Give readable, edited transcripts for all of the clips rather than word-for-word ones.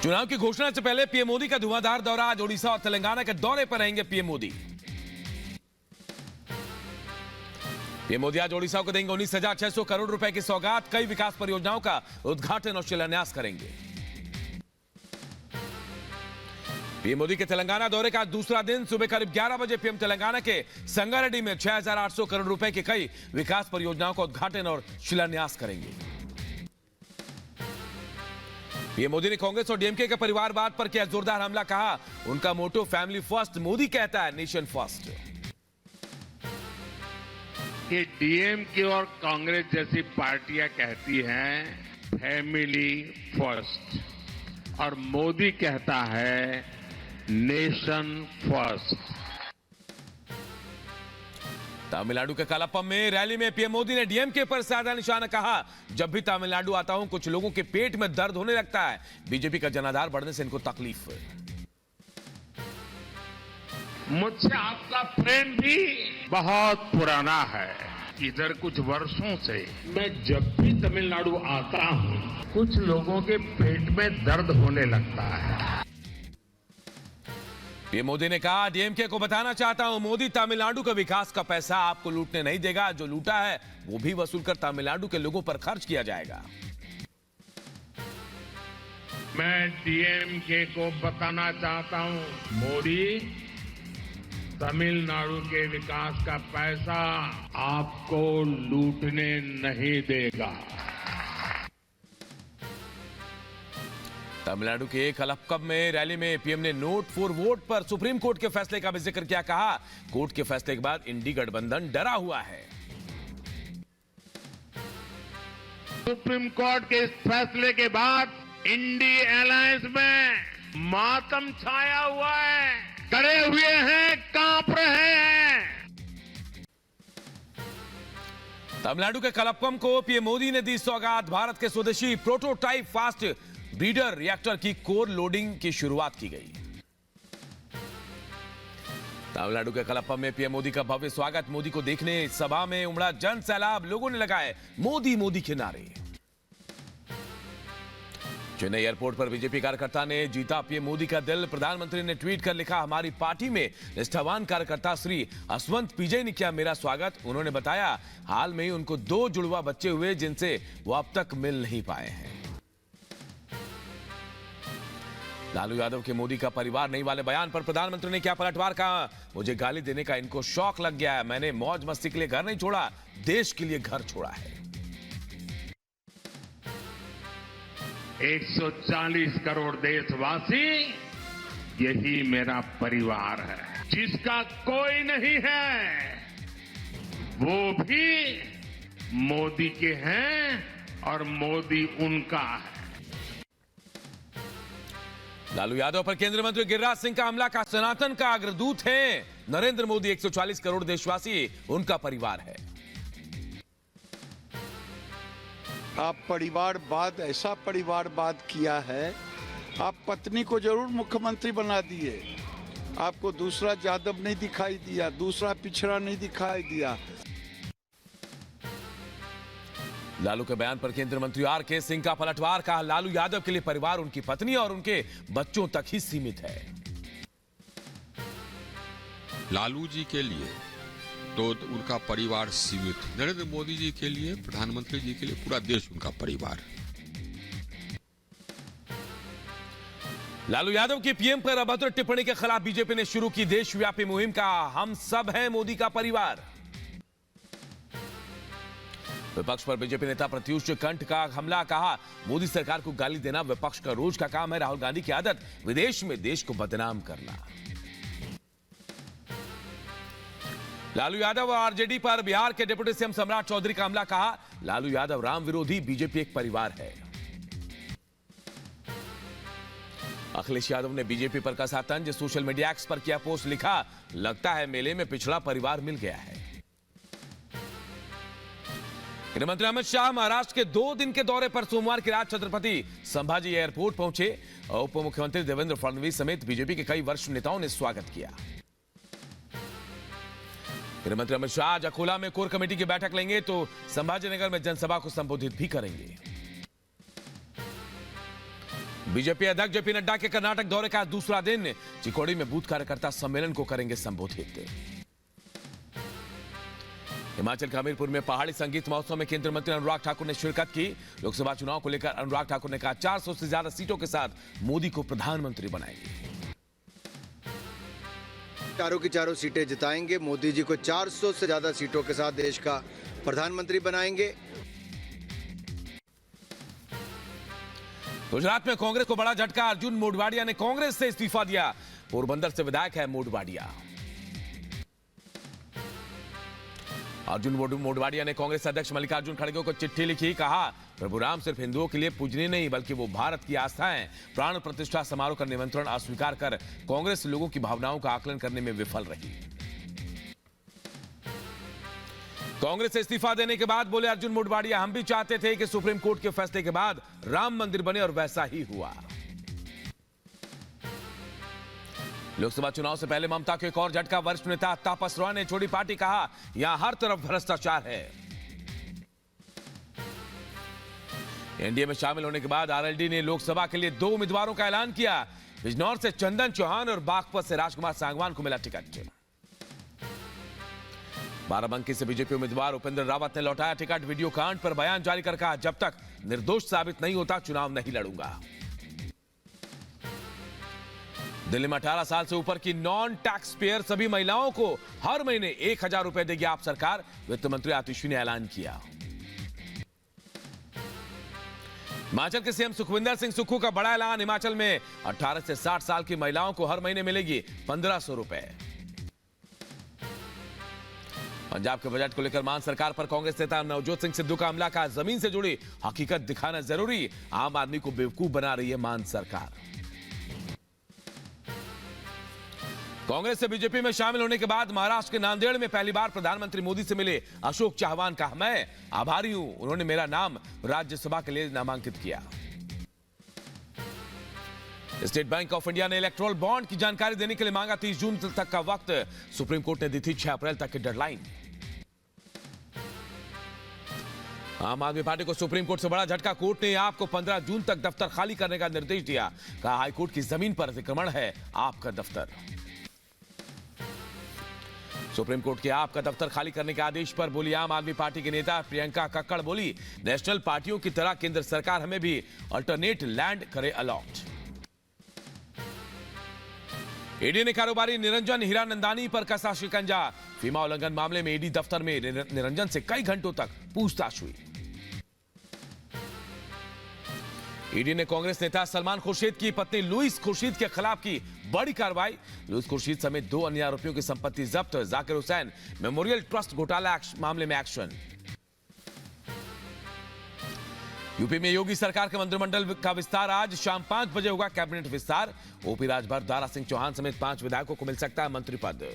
चुनाव की घोषणा से पहले पीएम मोदी का धुआंधार दौरा। आज ओडिशा और तेलंगाना के दौरे पर रहेंगे पीएम मोदी। पीएम मोदी आज ओडिशा को देंगे 19,600 करोड़ रुपए की सौगात। कई विकास परियोजनाओं का उद्घाटन और शिलान्यास करेंगे। पीएम मोदी के तेलंगाना दौरे का दूसरा दिन। सुबह करीब 11 बजे पीएम तेलंगाना के संगारेड्डी में 6,800 करोड़ रुपए के कई विकास परियोजनाओं का उद्घाटन और शिलान्यास करेंगे। पीएम मोदी ने कांग्रेस और डीएमके के परिवारवाद पर किया जोरदार हमला। कहा उनका मोटो फैमिली फर्स्ट, मोदी कहता है नेशन फर्स्ट। कि डीएमके और कांग्रेस जैसी पार्टियां कहती हैं फैमिली फर्स्ट और मोदी कहता है नेशन फर्स्ट। तमिलनाडु के कलप्पम में रैली में पीएम मोदी ने डीएमके पर साधा निशाना। कहा जब भी तमिलनाडु आता हूं कुछ लोगों के पेट में दर्द होने लगता है। बीजेपी का जनाधार बढ़ने से इनको तकलीफ। मुझसे आपका प्रेम भी बहुत पुराना है। इधर कुछ वर्षों से मैं जब भी तमिलनाडु आता हूं कुछ लोगों के पेट में दर्द होने लगता है। पीएम मोदी ने कहा डीएमके को बताना चाहता हूं मोदी तमिलनाडु का विकास का पैसा आपको लूटने नहीं देगा। जो लूटा है वो भी वसूल कर तमिलनाडु के लोगों पर खर्च किया जाएगा। मैं डीएमके को बताना चाहता हूं मोदी तमिलनाडु के विकास का पैसा आपको लूटने नहीं देगा। तमिलनाडु के कलप्पम में रैली में पीएम ने नोट फॉर वोट पर सुप्रीम कोर्ट के फैसले का भी जिक्र किया। कहा कोर्ट के फैसले के बाद इंडी गठबंधन डरा हुआ है। सुप्रीम कोर्ट के इस फैसले के बाद इंडी अलायंस में मातम छाया हुआ है। डरे हुए हैं, कांप रहे हैं। तमिलनाडु के कलप्पम को पीएम मोदी ने दी सौगात। भारत के स्वदेशी प्रोटोटाइप फास्ट ब्रीडर रिएक्टर की कोर लोडिंग की शुरुआत की गई। तमिलनाडु के कलप्पम में पीएम मोदी का भव्य स्वागत। मोदी को देखने सभा में उमड़ा जन सैलाब। लोगों ने लगाए मोदी मोदी के नारे। चेन्नई एयरपोर्ट पर बीजेपी कार्यकर्ता ने जीता पीएम मोदी का दिल। प्रधानमंत्री ने ट्वीट कर लिखा हमारी पार्टी में निष्ठावान कार्यकर्ता श्री असवंत पीजे ने किया मेरा स्वागत। उन्होंने बताया हाल में ही उनको 2 जुड़वा बच्चे हुए जिनसे वो अब तक मिल नहीं पाए हैं। लालू यादव के मोदी का परिवार नहीं वाले बयान पर प्रधानमंत्री ने क्या पलटवार। कहा मुझे गाली देने का इनको शौक लग गया है। मैंने मौज मस्ती के लिए घर नहीं छोड़ा, देश के लिए घर छोड़ा है। 140 करोड़ देशवासी यही मेरा परिवार है। जिसका कोई नहीं है वो भी मोदी के हैं और मोदी उनका है। लालू यादव पर केंद्रीय मंत्री गिरिराज सिंह का हमला। का सनातन का अग्रदूत है नरेंद्र मोदी। 140 करोड़ देशवासी उनका परिवार है। आप परिवारवाद, ऐसा परिवारवाद किया है। आप पत्नी को जरूर मुख्यमंत्री बना दिए, आपको दूसरा यादव नहीं दिखाई दिया, दूसरा पिछड़ा नहीं दिखाई दिया। लालू के बयान पर केंद्रीय मंत्री आरके सिंह का पलटवार। कहा लालू यादव के लिए परिवार उनकी पत्नी और उनके बच्चों तक ही सीमित है। लालू जी के लिए तो उनका परिवार सीमित, नरेंद्र मोदी जी के लिए, प्रधानमंत्री जी के लिए पूरा देश उनका परिवार। लालू यादव की पीएम पर अभद्र टिप्पणी के खिलाफ बीजेपी ने शुरू की देशव्यापी मुहिम। का हम सब हैं मोदी का परिवार। विपक्ष पर बीजेपी नेता प्रत्युष कंठ का हमला। कहा मोदी सरकार को गाली देना विपक्ष का रोज का काम है। राहुल गांधी की आदत विदेश में देश को बदनाम करना। लालू यादव और आरजेडी पर बिहार के डिप्टी सीएम सम्राट चौधरी का हमला। कहा लालू यादव राम विरोधी, बीजेपी एक परिवार है। अखिलेश यादव ने बीजेपी पर कसा तंज। सोशल मीडिया एक्स पर किया पोस्ट। लिखा लगता है मेले में पिछड़ा परिवार मिल गया है। गृहमंत्री अमित शाह महाराष्ट्र के 2 दिन के दौरे पर सोमवार की रात छत्रपति संभाजी एयरपोर्ट पहुंचे। उप मुख्यमंत्री देवेंद्र फडणवीस समेत बीजेपी के कई वरिष्ठ नेताओं ने स्वागत किया। गृहमंत्री अमित शाह आज अकोला में कोर कमेटी की बैठक लेंगे तो संभाजीनगर में जनसभा को संबोधित भी करेंगे। बीजेपी अध्यक्ष जेपी नड्डा के कर्नाटक दौरे का दूसरा दिन। चिकोड़ी में बूथ कार्यकर्ता सम्मेलन को करेंगे संबोधित। हिमाचल के हमीरपुर में पहाड़ी संगीत महोत्सव में केंद्रीय मंत्री अनुराग ठाकुर ने शिरकत की। लोकसभा चुनाव को लेकर अनुराग ठाकुर ने कहा 400 से ज्यादा सीटों के साथ मोदी को प्रधानमंत्री बनाएंगे। चारों की चारों सीटें जिताएंगे, मोदी जी को 400 से ज्यादा सीटों के साथ देश का प्रधानमंत्री बनाएंगे। गुजरात में कांग्रेस को बड़ा झटका। अर्जुन मोढवाडिया ने कांग्रेस से इस्तीफा दिया। पोरबंदर से विधायक है मोढवाडिया। अर्जुन मोढवाडिया ने कांग्रेस अध्यक्ष मल्लिकार्जुन खड़गे को चिट्ठी लिखी। कहा प्रभु राम सिर्फ हिंदुओं के लिए पूजनीय नहीं बल्कि वो भारत की आस्था है। प्राण प्रतिष्ठा समारोह का निमंत्रण अस्वीकार कर कांग्रेस लोगों की भावनाओं का आकलन करने में विफल रही। कांग्रेस से इस्तीफा देने के बाद बोले अर्जुन मोढवाडिया, हम भी चाहते थे कि सुप्रीम कोर्ट के फैसले के बाद राम मंदिर बने और वैसा ही हुआ। लोकसभा चुनाव से पहले ममता को एक और झटका। वरिष्ठ नेता तापस रॉय ने छोड़ी पार्टी। कहा यहां हर तरफ भ्रष्टाचार है। एनडीए में शामिल होने के बाद आरएलडी ने लोकसभा के लिए 2 उम्मीदवारों का ऐलान किया। बिजनौर से चंदन चौहान और बागपत से राजकुमार सांगवान को मिला टिकट। बाराबंकी से बीजेपी उम्मीदवार उपेंद्र रावत ने लौटाया टिकट। वीडियो कांड पर बयान जारी कर कहा जब तक निर्दोष साबित नहीं होता चुनाव नहीं लड़ूंगा। दिल्ली में 18 साल से ऊपर की नॉन टैक्स पेयर सभी महिलाओं को हर महीने 1000 रुपए देगी आप सरकार। वित्त मंत्री आतिशी ने ऐलान किया। हिमाचल के सीएम सुखविंदर सिंह सुक्खू का बड़ा ऐलान। हिमाचल में 18 से 60 साल की महिलाओं को हर महीने मिलेगी 1500 रुपए। पंजाब के बजट को लेकर मान सरकार पर कांग्रेस नेता नवजोत सिंह सिद्धू का हमला। का जमीन से जुड़ी हकीकत दिखाना जरूरी। आम आदमी को बेवकूफ बना रही है मान सरकार। कांग्रेस से बीजेपी में शामिल होने के बाद महाराष्ट्र के नांदेड़ में पहली बार प्रधानमंत्री मोदी से मिले अशोक चव्हाण। कहा मैं आभारी हूं, उन्होंने मेरा नाम राज्यसभा के लिए नामांकित किया। स्टेट बैंक ऑफ इंडिया ने इलेक्टोरल बॉन्ड की जानकारी देने के लिए मांगा 30 जून तक का वक्त। सुप्रीम कोर्ट ने दी थी 6 अप्रैल तक की डेडलाइन। आम आदमी पार्टी को सुप्रीम कोर्ट से बड़ा झटका। कोर्ट ने आपको 15 जून तक दफ्तर खाली करने का निर्देश दिया। कहा हाईकोर्ट की जमीन पर अतिक्रमण है आपका दफ्तर। सुप्रीम कोर्ट के आपका दफ्तर खाली करने के आदेश पर बोली आम आदमी पार्टी के नेता प्रियंका कक्कड़। बोली नेशनल पार्टियों की तरह केंद्र सरकार हमें भी अल्टरनेट लैंड करे अलॉट। ईडी ने कारोबारी निरंजन हीरानंदानी पर कसा शिकंजा। फीमा उल्लंघन मामले में ईडी दफ्तर में निरंजन से कई घंटों तक पूछताछ हुई। ईडी ने कांग्रेस नेता सलमान खुर्शीद की पत्नी लुइस खुर्शीद के खिलाफ की बड़ी कार्रवाई। लुइस खुर्शीद समेत 2 अन्य आरोपियों की संपत्ति जब्त। जाकिर हुसैन मेमोरियल ट्रस्ट घोटाला मामले में एक्शन। यूपी में योगी सरकार के मंत्रिमंडल का विस्तार। आज शाम 5 बजे होगा कैबिनेट विस्तार। ओपी राजभर, दारा सिंह चौहान समेत 5 विधायकों को मिल सकता है मंत्री पद।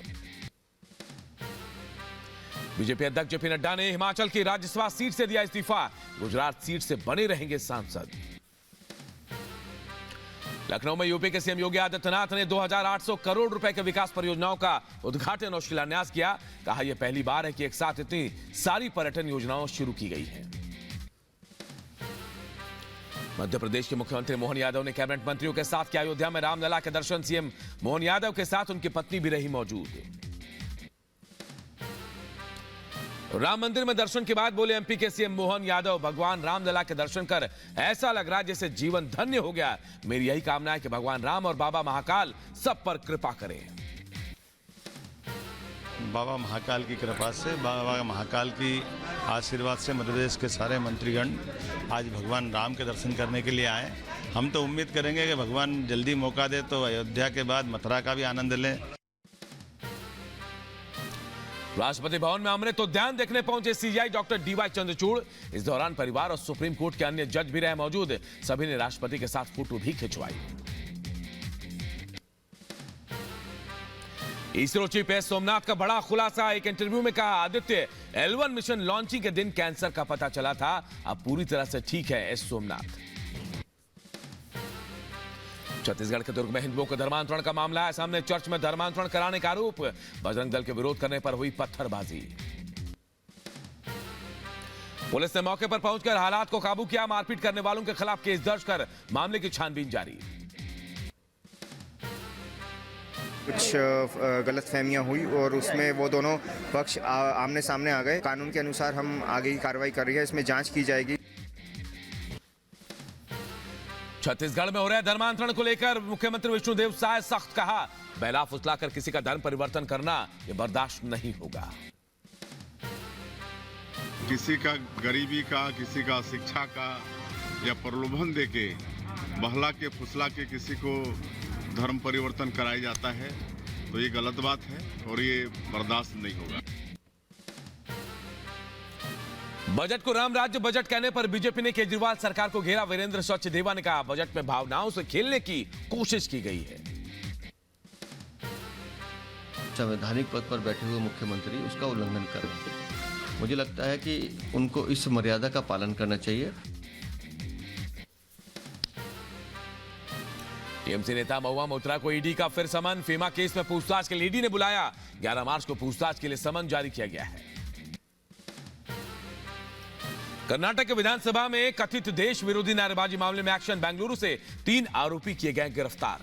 बीजेपी अध्यक्ष जेपी नड्डा ने हिमाचल की राज्यसभा सीट से दिया इस्तीफा। गुजरात सीट से बने रहेंगे सांसद। लखनऊ में यूपी के सीएम योगी आदित्यनाथ ने 2800 करोड़ रुपए के विकास परियोजनाओं का उद्घाटन और शिलान्यास किया। कहा यह पहली बार है कि एक साथ इतनी सारी पर्यटन योजनाएं शुरू की गई हैं। मध्य प्रदेश के मुख्यमंत्री मोहन यादव ने कैबिनेट मंत्रियों के साथ किया अयोध्या में रामलला के दर्शन। सीएम मोहन यादव के साथ उनकी पत्नी भी रही मौजूद। राम मंदिर में दर्शन के बाद बोले एमपी के सीएम मोहन यादव, भगवान रामलला के दर्शन कर ऐसा लग रहा है जैसे जीवन धन्य हो गया। मेरी यही कामना है कि भगवान राम और बाबा महाकाल सब पर कृपा करें। बाबा महाकाल की कृपा से, बाबा महाकाल की आशीर्वाद से मध्य प्रदेश के सारे मंत्रीगण आज भगवान राम के दर्शन करने के लिए आए। हम तो उम्मीद करेंगे कि भगवान जल्दी मौका दे तो अयोध्या के बाद मथुरा का भी आनंद लें। राष्ट्रपति भवन में अमृत उद्यान देखने पहुंचे सीजीआई डॉक्टर डीवाई चंद्रचूड़। इस दौरान परिवार और सुप्रीम कोर्ट के अन्य जज भी रहे मौजूद। सभी ने राष्ट्रपति के साथ फोटो भी खिंचवाई। इसरो चीफ एस सोमनाथ का बड़ा खुलासा। एक इंटरव्यू में कहा आदित्य L1 मिशन लॉन्चिंग के दिन कैंसर का पता चला था, अब पूरी तरह से ठीक है एस सोमनाथ। छत्तीसगढ़ के दुर्ग में हिंदुओं को धर्मांतरण का मामला है सामने। चर्च में धर्मांतरण कराने का आरोप। बजरंग दल के विरोध करने पर हुई पत्थरबाजी। पुलिस ने मौके पर पहुंचकर हालात को काबू किया। मारपीट करने वालों के खिलाफ केस दर्ज कर मामले की छानबीन जारी। कुछ गलतफहमियां हुई और उसमें वो दोनों पक्ष आमने सामने आ गए। कानून के अनुसार हम आगे की कार्रवाई कर रही है, इसमें जांच की जाएगी। छत्तीसगढ़ में हो रहे धर्मांतरण को लेकर मुख्यमंत्री विष्णुदेव साय सख्त कहा, बहला फुसलाकर किसी का धर्म परिवर्तन करना यह बर्दाश्त नहीं होगा। किसी का गरीबी का, किसी का शिक्षा का या प्रलोभन देके बहला के फुसला के किसी को धर्म परिवर्तन कराया जाता है तो ये गलत बात है और ये बर्दाश्त नहीं होगा। बजट को राम राज्य बजट कहने पर बीजेपी ने केजरीवाल सरकार को घेरा। वीरेंद्र सचदेवा ने कहा, बजट में भावनाओं से खेलने की कोशिश की गई है। संवैधानिक पद पर बैठे हुए मुख्यमंत्री उसका उल्लंघन कर रहे हैं। मुझे लगता है कि उनको इस मर्यादा का पालन करना चाहिए। टीएमसी नेता महुआ मोइत्रा को ईडी का फिर समन। फीमा केस में पूछताछ के लिए ईडी ने बुलाया। 11 मार्च को पूछताछ के लिए समन जारी किया गया है। कर्नाटक विधानसभा में कथित देश विरोधी नारेबाजी मामले में एक्शन। बेंगलुरु से 3 आरोपी किए गए गिरफ्तार।